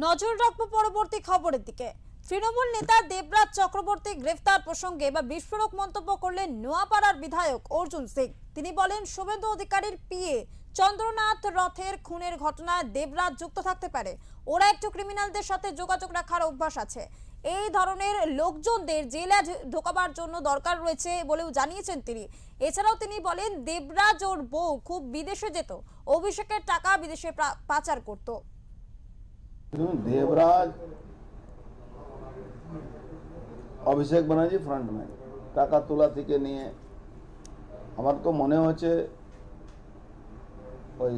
নজর রাখবো পরবর্তী খবরের দিকে। তৃণমূল নেতা দেবরাজ চক্রবর্তী গ্রেফতার প্রসঙ্গে বিস্ফোরক মন্তব্য করলেন নোয়াপাড়ার বিধায়ক অর্জুন সিং। তিনি বলেন, শুভেন্দু অধিকারীর পিএ চন্দ্রনাথ রথের খুনের ঘটনায় দেবরাজ যুক্ত থাকতে পারে। ওরা একটু ক্রিমিনালদের সাথে যোগাযোগ রাখার অভ্যাস আছে। এই ধরনের লোকজনদের জেলে ঢোকাবার জন্য দরকার রয়েছে বলেও জানিয়েছেন তিনি। এছাড়াও তিনি বলেন, দেবরাজ ওর বউ খুব বিদেশে যেত, অভিষেকের টাকা বিদেশে পাচার করত। দেবরাজ অভিষেক ব্যানার্জি ফ্রন্টম্যান, টাকা তোলা থেকে নিয়ে আমার তো মনে হচ্ছে ওই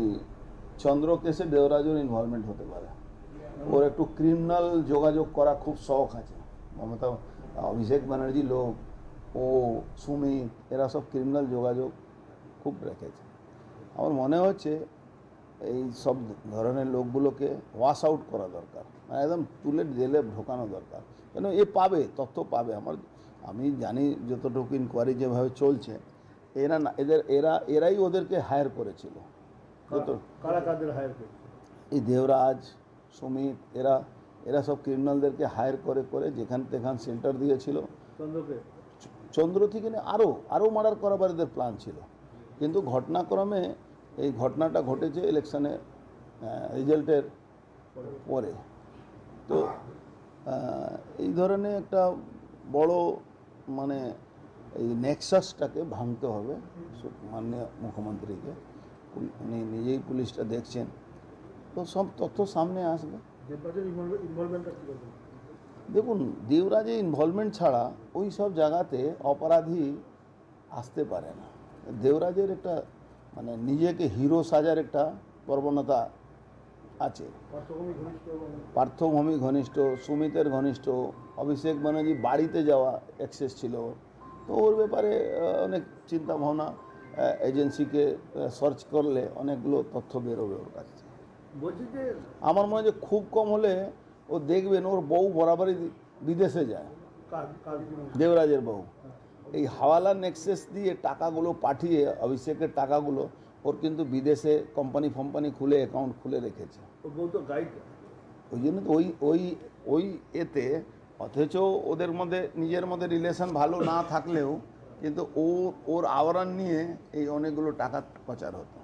চন্দ্র কেসে দেবরাজের ইনভলভমেন্ট হতে পারে। ওর একটু ক্রিমিনাল যোগাযোগ করা খুব শখ আছে। মমতা অভিষেক ব্যানার্জি লোক, ও সুমিত, এরা সব ক্রিমিনাল যোগাযোগ খুব রেখেছে। আমার মনে হচ্ছে এই সব ধরনের লোকগুলোকে ওয়াশ আউট করা দরকার, মানে একদম তুলে জেলে ঢোকানো দরকার। কেন এ পাবে, তথ্য পাবে। আমি জানি যতটুকু ইনকোয়ারি যেভাবে চলছে, এরা না এরাই ওদেরকে হায়ার করেছিল। এই দেবরাজ, সুমিত, এরা সব ক্রিমিনালদেরকে হায়ার করে যেখান তেখান সেন্টার দিয়েছিল। চন্দ্র থেকে আরও মার্ডার করাবার এদের প্ল্যান ছিল, কিন্তু ঘটনাক্রমে এই ঘটনাটা ঘটেছে ইলেকশনে রেজাল্টের পরে। তো এই ধরনের একটা বড় মানে এই নেক্সাসটাকে ভাঙতে হবে মাননীয় মুখ্যমন্ত্রীকে। উনি নিজেই পুলিশটা দেখছেন, তো সব তথ্য সামনে আসবে। দেখুন, দেবরাজের ইনভলভমেন্ট ছাড়া ওই সব জায়গাতে অপরাধী আসতে পারে না। দেবরাজের একটা মানে নিজেকে হিরো সাজার একটা প্রবণতা আছে। পার্থভূমি ঘনিষ্ঠ, সুমিতের ঘনিষ্ঠ, অভিষেক ব্যানার্জি বাড়িতে যাওয়া অ্যাক্সেস ছিল। তো ওর ব্যাপারে অনেক চিন্তা ভাবনা, এজেন্সিকে সার্চ করলে অনেকগুলো তথ্য বেরোবে ওর কাছে। বলছি যে আমার মনে হয় যে খুব কম হলে ও দেখবেন ওর বউ বরাবরই বিদেশে যায়। দেবরাজের বউ এই হাওয়ালা নেক্সেস দিয়ে টাকাগুলো পাঠিয়ে, অভিষেকের টাকাগুলো ওর কিন্তু বিদেশে কোম্পানি খুলে অ্যাকাউন্ট খুলে রেখেছে। ওই জন্য তো ওই এতে, অথচ ওদের মধ্যে নিজের মধ্যে রিলেশন ভালো না থাকলেও কিন্তু ওর আওরান নিয়ে এই অনেকগুলো টাকা পাচার হতো।